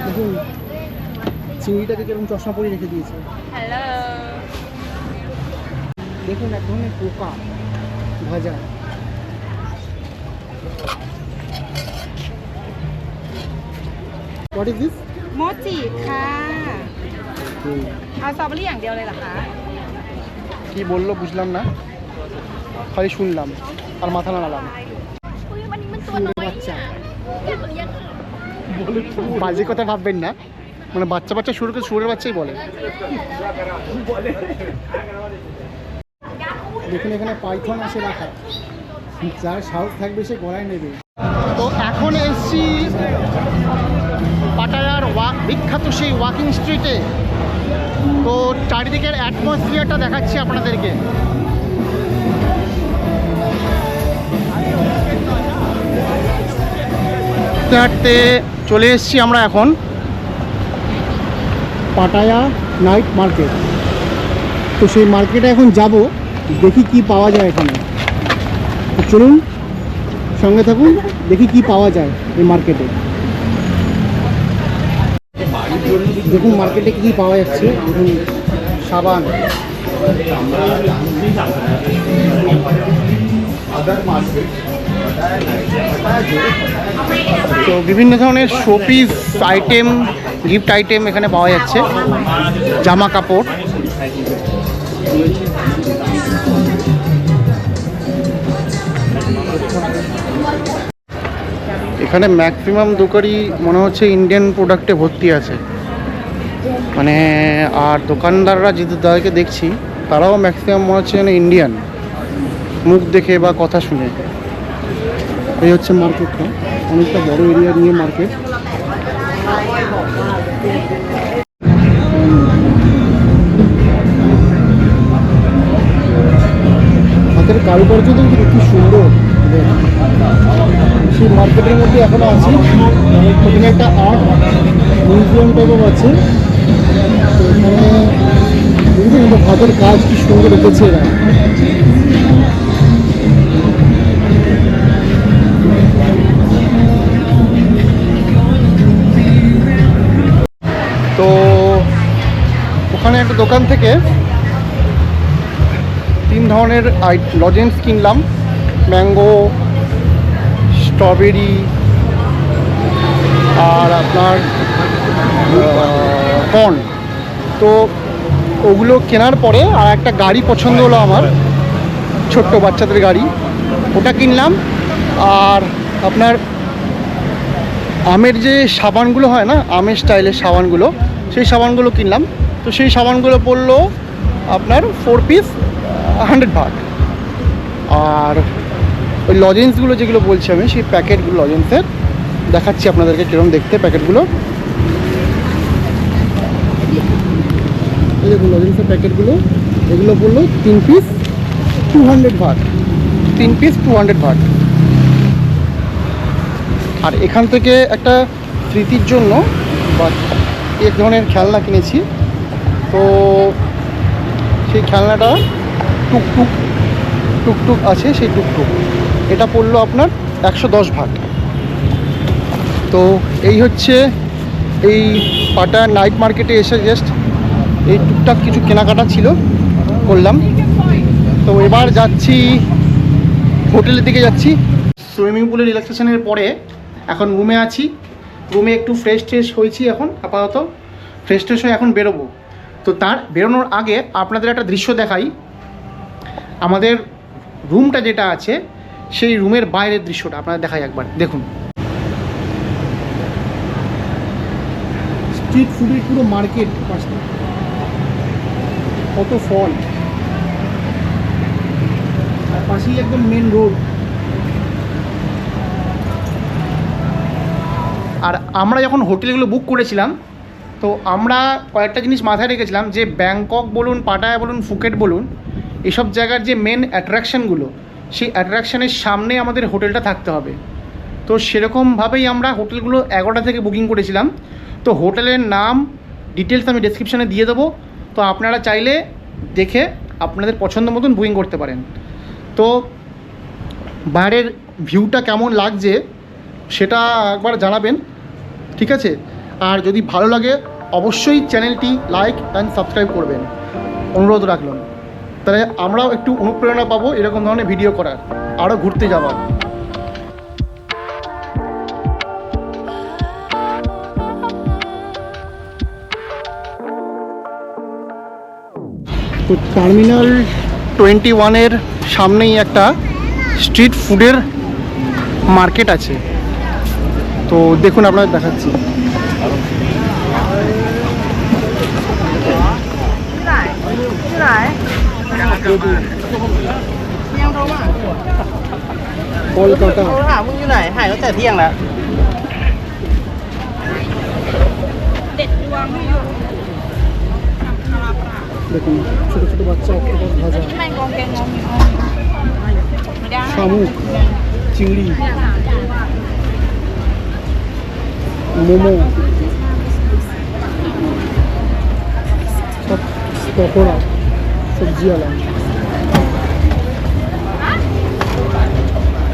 দেখুন চিংড়িটাকে কেমন চশমা পরে রেখে দিয়েছে। হ্যালো। দেখুন এক ধরনের পোকা ভাজা। What is this? โมจิค่ะเอาสตรอเบอรี่อย่างเดียวเลยเหรอคะ কি বললো বুঝলাম না, খালি শুনলাম আর মাথা নাড়ালাম। อุ้ยวันนี้มันตัวน้อยอ่ะตัวยักษ์ বাজে কথা ভাববেন না, মানে বাচ্চা বাচ্চা শুরু করে শুয়োরের বাচ্চাই বলে। দেখুন এখানে পাইথন আছে রাখা, যার সাহস থাকবে সে গলায় নেবে। তো এখন এসছি পাটায়ার বিখ্যাত সেই ওয়াকিং স্ট্রিটে। তো চারিদিকের অ্যাটমসফিয়ারটা দেখাচ্ছি আপনাদেরকে। হাঁটতে চলে এসেছি আমরা এখন পাটায়া নাইট মার্কেট। তো সেই মার্কেটে এখন যাব, দেখি কি পাওয়া যায় এখানে। তো চলুন সঙ্গে থাকুন, দেখি কি পাওয়া যায় এই মার্কেটে। দেখুন মার্কেটে কী পাওয়া যাচ্ছে। দেখুন সাবান, তো বিভিন্ন ধরনের শোপিস আইটেম, গিফট আইটেম এখানে পাওয়া যাচ্ছে, জামা কাপড়। এখানে ম্যাক্সিমাম দোকানই মনে হচ্ছে ইন্ডিয়ান প্রোডাক্টে ভর্তি আছে, মানে আর দোকানদাররা যে দাদাকে দেখছি তারাও ম্যাক্সিমাম মনে হচ্ছে যেন ইন্ডিয়ান, মুখ দেখে বা কথা শুনে। এই হচ্ছে মার্কেটটা, অনেকটা বড় এরিয়া নিয়ে মার্কেট। হাতের কারুকার্য তো কি সুন্দর। সেই মার্কেটের মধ্যে এখনো আছি, এখানে একটা আর্ট মিউজিয়াম টাইপও আছে। তো এখানে বিভিন্ন হাতের কাজ কি সুন্দর রেখেছে এরা। তো ওখানে একটা দোকান থেকে 3 ধরনের লজেন্স কিনলাম, ম্যাঙ্গো, স্ট্রবেরি আর আপনার কর্ন। তো ওগুলো কেনার পরে আর একটা গাড়ি পছন্দ হলো আমার, ছোট্ট বাচ্চাদের গাড়ি, ওটা কিনলাম। আর আপনার আমের যে সাবানগুলো হয় না, আমের স্টাইলের সাবানগুলো, সেই সাবানগুলো কিনলাম। তো সেই সাবানগুলো পড়লো আপনার 4 পিস 100 বাট। আর ওই লজেন্সগুলো যেগুলো বলছি আমি, সেই প্যাকেটগুলো লজেন্সের দেখাচ্ছি আপনাদেরকে কীরকম দেখতে প্যাকেটগুলো। এই দেখুন লজেন্সের প্যাকেটগুলো, এগুলো বললো 3 পিস 200 বাট, 3 পিস 200 বাট। আর এখান থেকে একটা স্মৃতির জন্য বা এক ধরনের খেলনা কিনেছি। তো সেই খেলনাটা টুকটুক টুকটুক আছে, সেই টুকটুক এটা পড়লো আপনার 110 বাট। তো এই হচ্ছে এই পাটা নাইট মার্কেটে এসে জাস্ট এই টুকটাক কিছু কেনাকাটা ছিল, করলাম। তো এবার যাচ্ছি হোটেলের দিকে যাচ্ছি। সুইমিং পুলে রিল্যাক্সেশনের পরে এখন রুমে আছি, রুমে একটু ফ্রেশ ট্রেশ হয়েছি, এখন আপাতত ফ্রেশ ট্রেশ হয়ে এখন বেরোবো। তো তার বেরোনোর আগে আপনাদের একটা দৃশ্য দেখাই। আমাদের রুমটা যেটা আছে সেই রুমের বাইরের দৃশ্যটা আপনাদের দেখাই একবার। দেখুন স্ট্রিট ফুডের পুরো মার্কেট, কত ফল, আর পাশেই একদম মেন রোড। আর আমরা যখন হোটেলগুলো বুক করেছিলাম, তো আমরা কয়েকটা জিনিস মাথায় রেখেছিলাম যে ব্যাংকক বলুন, পাটায়া বলুন, ফুকেট বলুন, এসব জায়গার যে মেন অ্যাট্রাকশানগুলো, সেই অ্যাট্রাকশানের সামনে আমাদের হোটেলটা থাকতে হবে। তো সেরকমভাবেই আমরা হোটেলগুলো 11টা থেকে বুকিং করেছিলাম। তো হোটেলের নাম ডিটেলস আমি ডেসক্রিপশানে দিয়ে দেবো, তো আপনারা চাইলে দেখে আপনাদের পছন্দ মতন বুকিং করতে পারেন। তো বাইরের ভিউটা কেমন লাগছে সেটা একবার জানাবেন, ঠিক আছে? আর যদি ভালো লাগে অবশ্যই চ্যানেলটি লাইক অ্যান্ড সাবস্ক্রাইব করবেন, অনুরোধ রাখলাম। তাহলে আমরাও একটু অনুপ্রেরণা পাবো এরকম ধরনের ভিডিও করার, আরও ঘুরতে যাওয়ার। তো টার্মিনাল 21-এর সামনেই একটা স্ট্রিট ফুডের মার্কেট আছে, তো দেখুন আপনাদের দেখাচ্ছি। কলকাতা দেখুন ছোটো ছোটো বাচ্চা অক্টোপাস ভাজা, শামুক, চিংড়ি, মোমো, সব পকোড়া, সবজিওয়ালা,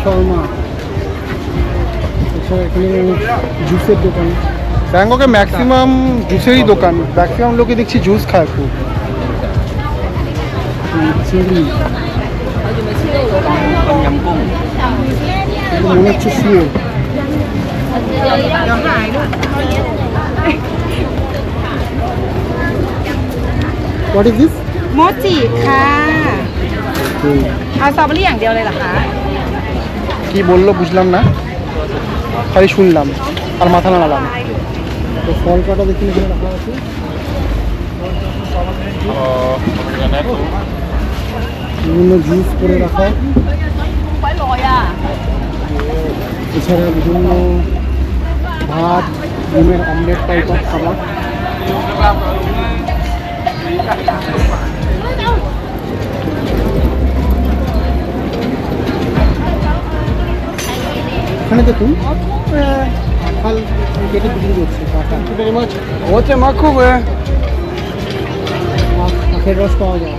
শর্মা। এছাড়া এখানে জুসের দোকান, ব্যাংককে ম্যাক্সিমাম জুসেরই দোকান, ম্যাক্সিমাম লোকে দেখছি জুস খায় খুব। চিংড়ি মনে হচ্ছে শুয়ে। What is this? โมจิค่ะ เอาสตรอเบอรี่อย่างเดียวเลยเหรอคะ কি বললো বুঝলাম না, খালি শুনলাম আর মাথা নাড়ালাম। তো ফল কাটা দেখি এখানে রাখা আছে, বিভিন্ন জুস করে রাখা, এছাড়া বিভিন্ন ভাত, ডিমের অমলেট টাইপের খাবার। এখানে দেখুন কাঁঠাল কেটে বিক্রি করছে, আখের রস পাওয়া যায়।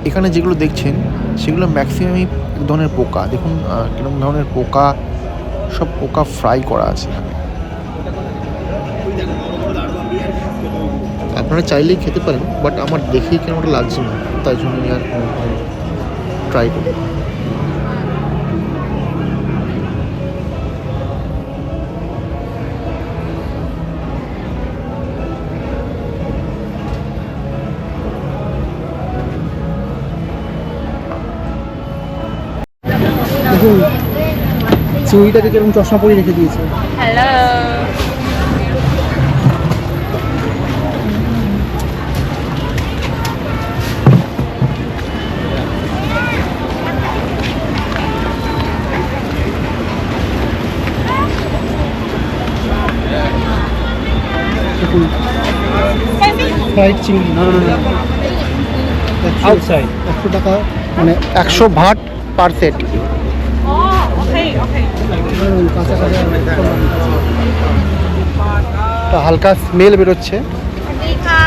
এখানে যেগুলো দেখছেন সেগুলো ম্যাক্সিমামই এক ধরনের পোকা। দেখুন কীরকম ধরনের পোকা, সব পোকা ফ্রাই করা আছে এখানে। আপনারা চাইলেই খেতে পারেন, বাট আমার দেখেই কেন ওটা লাগছে না, তাই জন্য আমি আর ট্রাই করি। দেখুন চিংড়িটাকে কিরকম চশমা পরে রেখে দিয়েছে। হ্যালো। দেখুন ফ্রাইড চিংড়ি, আউটসাইড 100 টাকা, মানে 100 ভাট পার সেট। কাঁচা কাঁচা তা হালকা স্মেল বেরোচ্ছে। สวัสดีค่ะ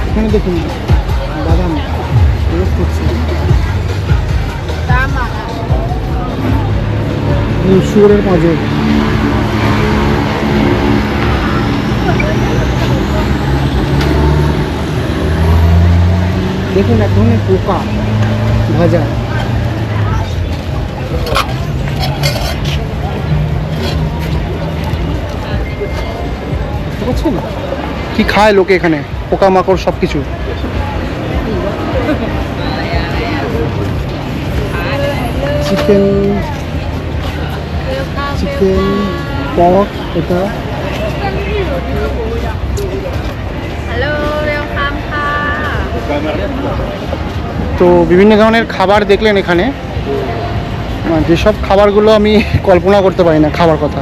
এখানে দেখুন বাদাম রোস্ট করছে, শুয়োরের পাঁজর। দেখুন এক ধরনের পোকা ভাজা। বুঝছেন কি খায় লোকে এখানে, পোকামাকড় সব কিছু। চিকেন পক, এটা হ্যালো ওয়েলকামค่ะ তো বিভিন্ন ধরনের খাবার দেখলেন এখানে, যেসব খাবারগুলো আমি কল্পনা করতে পারি না খাবার কথা।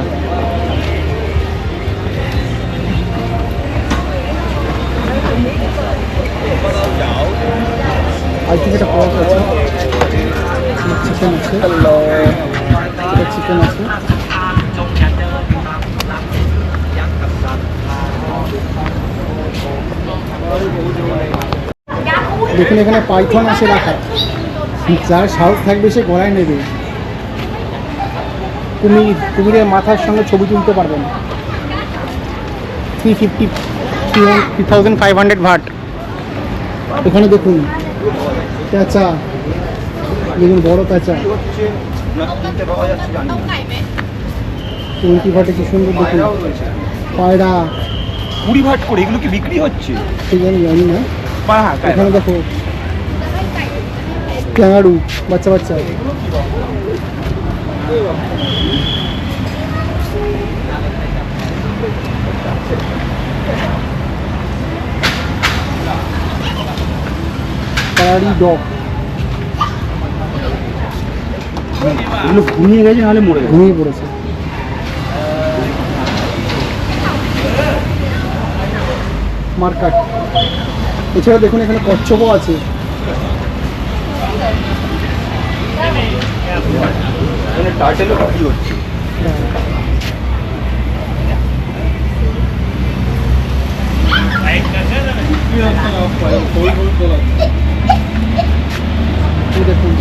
আই থিঙ্ক এটা পক আছে, চিকেন আছে, এটা চিকেন আছে। দেখুন এখানে পাইথন আছে রাখা, যার সাহস থাকবে সে গলায় নেবে। কুমিরের মাথার সঙ্গে ছবি তুলতে পারবেন। 3,500 ভাট। এখানে দেখুন পেঁচা, দেখুন বড় পেঁচা 20 ভাটে কি সুন্দর দেখুন। পায়রা 20 ভাট করে এগুলো কি বিক্রি হচ্ছে? ঠিক আছে জানি না। হ্যাঁ, এখানে দেখো ক্যাঙ্গারু বাচ্চা বাচ্চা। পাহাড়ি ডগ এগুলো ঘুমিয়ে গেছে নাহলে মরে গেছে। ঘুমিয়ে পড়েছে। মার্কাট। এছাড়া দেখুন এখানে কচ্ছপও আছে। এখানে টার্টেলও বিক্রি হচ্ছে। এই দেখুন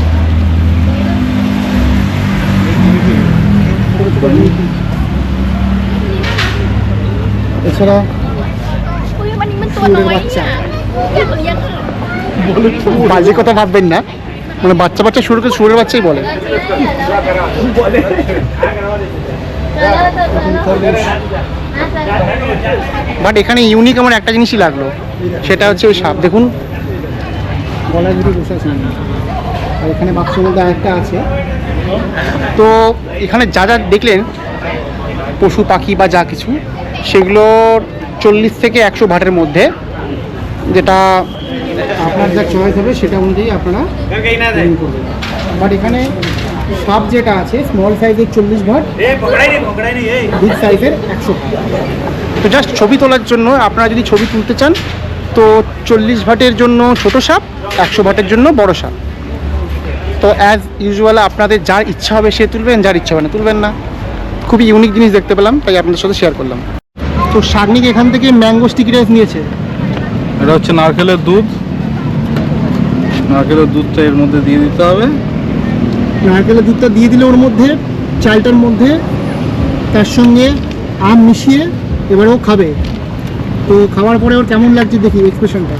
এছাড়া Uy,มันตัวน้อยอ่ะอยากเลี้ยง বাজে কথা ভাববেন না, মানে বাচ্চা বাচ্চা শুরু করে শুয়োরের বাচ্চাই বলে। বাট এখানে ইউনিক আমার একটা জিনিসই লাগলো, সেটা হচ্ছে ওই সাপ। দেখুন গলায় ধরে বসে আছে, আর এখানে বাক্সের মধ্যে আরেকটা আছে। তো এখানে যা যা দেখলেন পশু পাখি বা যা কিছু, সেগুলো 40 থেকে 100 ভাটের মধ্যে, যেটা আপনার যা চয়েস হবে সেটা অনুযায়ী আপনারা করবেন। বাট এখানে সাপ যেটা আছে স্মল সাইজের 40 ভাট, বিগ সাইজের 100 ভাট। তো জাস্ট ছবি তোলার জন্য আপনারা যদি ছবি তুলতে চান তো 40 ভাটের জন্য ছোট সাপ, 100 ভাটের জন্য বড় সাপ। তো অ্যাজ ইউজুয়াল আপনাদের যার ইচ্ছা হবে সে তুলবেন, যার ইচ্ছা হবে না তুলবেন না। খুবই ইউনিক জিনিস দেখতে পেলাম, তাই আপনাদের সাথে শেয়ার করলাম। তো শাগনিক এখান থেকে ম্যাঙ্গো স্টিকি রাইস নিয়েছে। এটা হচ্ছে নারকেলের দুধ। নারকেলের দুধটা এর মধ্যে দিয়ে দিতে হবে। নারকেলের দুধটা দিয়ে দিলে ওর মধ্যে, চালটার মধ্যে, তার সঙ্গে আম মিশিয়ে এবার ও খাবে। তো খাওয়ার পরে ওর কেমন লাগছে দেখি এক্সপ্রেশনটা।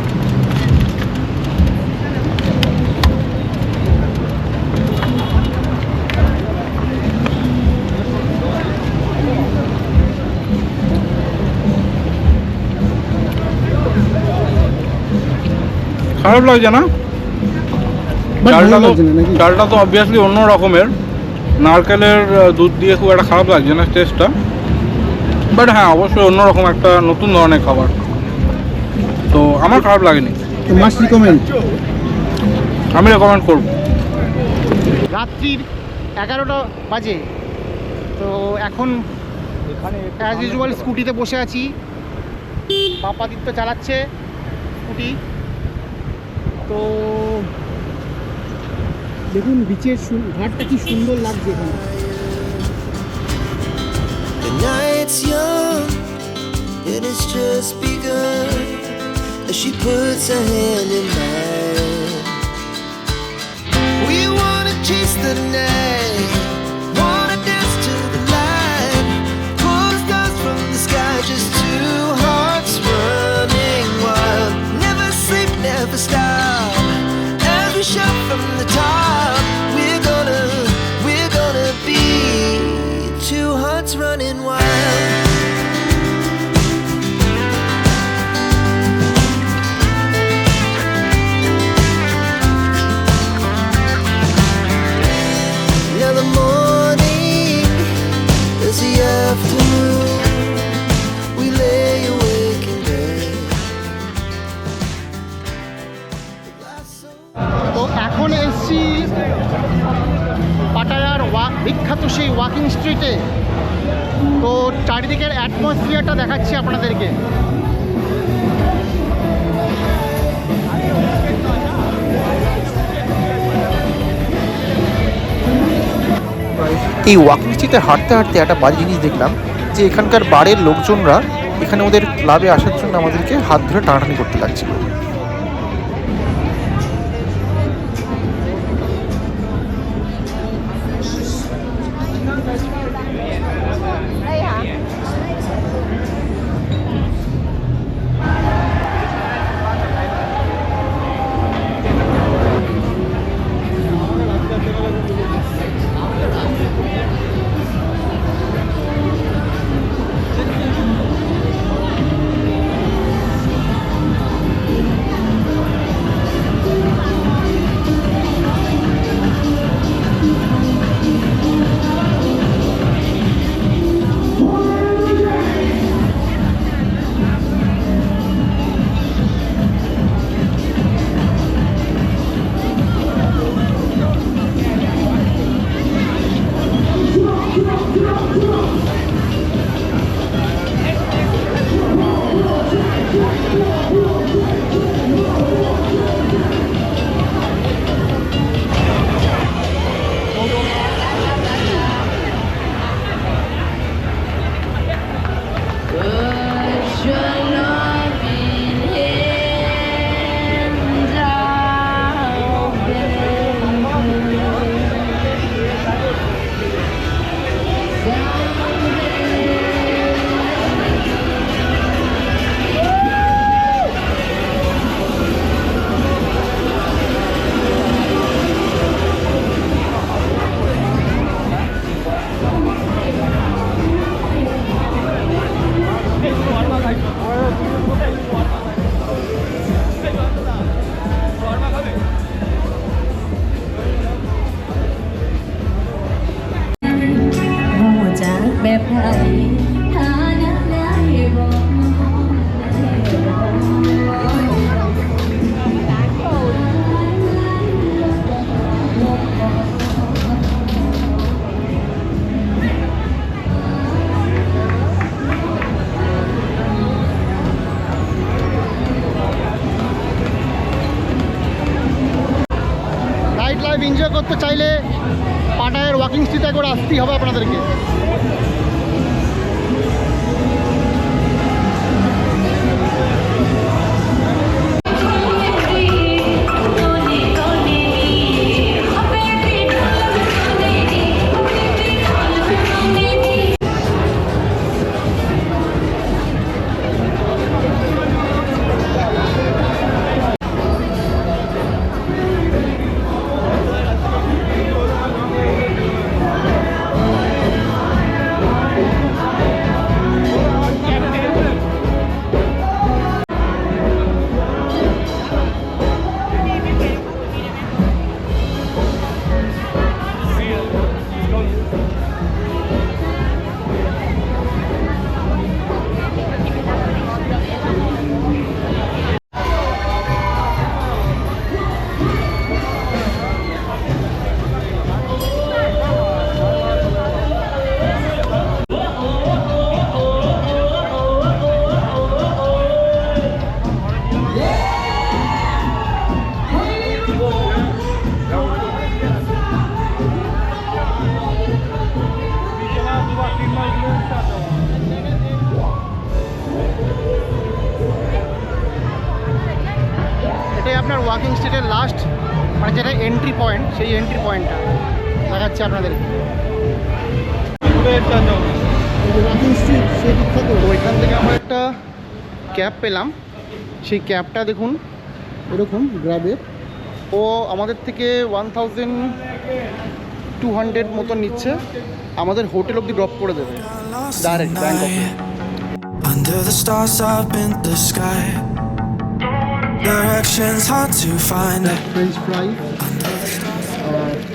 খারাপ লাগছে না? But ভালো চালটা তো লাগছে না নাকি? চালটা তো অবভিয়াসলি অন্য রকমের। নারকেলের দুধ দিয়ে খুব একটা খারাপ লাগছে না টেস্টটা, বাট হ্যাঁ অবশ্যই অন্যরকম একটা নতুন ধরনের খাবার। তো আমার খারাপ লাগেনি, তো মাস্ট রিকমেন্ড। আমি রেকমেন্ড করবো। রাত্রির 11টা বাজে। তো এখন অ্যাজ ইউজুয়াল স্কুটিতে বসে আছি, পাপাদিত্য চালাচ্ছে স্কুটি। তো দেখুন বিচের ঘাটটা কি সুন্দর লাগছে এখানে। The night's young, and it's just begun. As she puts her hand in mine, we wanna chase the night, wanna dance to the light. Pull stars from the sky, just two hearts running wild. Never sleep, never stop. As we shout from the top, we're gonna be two hearts running wild. Now the morning is the afternoon. We lay awake in bed. তো এখন এসছি পাটায়ার বিখ্যাত সেই walking স্ট্রিটে। তো চারিদিকের অ্যাটমসফিয়ারটা দেখাচ্ছি আপনাদেরকে। এই ওয়াকিং স্ট্রিটে হাঁটতে হাঁটতে একটা বাজে জিনিস দেখলাম, যে এখানকার বারের লোকজনরা এখানে ওদের ক্লাবে আসার জন্য আমাদেরকে হাত ধরে টানাটানি করতে লাগছিল। จากแบบไทยฐานะได้บอก নাইট লাইফ এনজয় করতে চাইলে পাটায়ের ওয়াকিং স্ট্রিটে একবার আসতেই হবে আপনাদেরকে। এটাই আপনার ওয়াকিং স্ট্রিটের লাস্ট, মানে যেটা এন্ট্রি পয়েন্ট, সেই এন্ট্রি পয়েন্টটা দেখাচ্ছি আপনাদেরকে। ওয়াকিং স্ট্রিট সেই বিখ্যাত। তো এখান থেকে আমরা একটা ক্যাব পেলাম, সেই ক্যাবটা দেখুন এরকম গ্র্যাবের, ও আমাদের থেকে 1200 মতন নিচ্ছে, আমাদের হোটেল অবধি ড্রপ করে দেবে ডাইরেক্ট ব্যাংককে। Under the stars up in the sky, directions hard to find. French fry,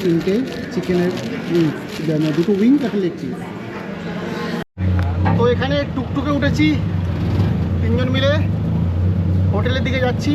তিনটে চিকেনের উইংস, দুটো উইংস একটা লেগ পিস। তো এখানে টুকটুকে উঠেছি, তিনজন মিলে হোটেলের দিকে যাচ্ছি।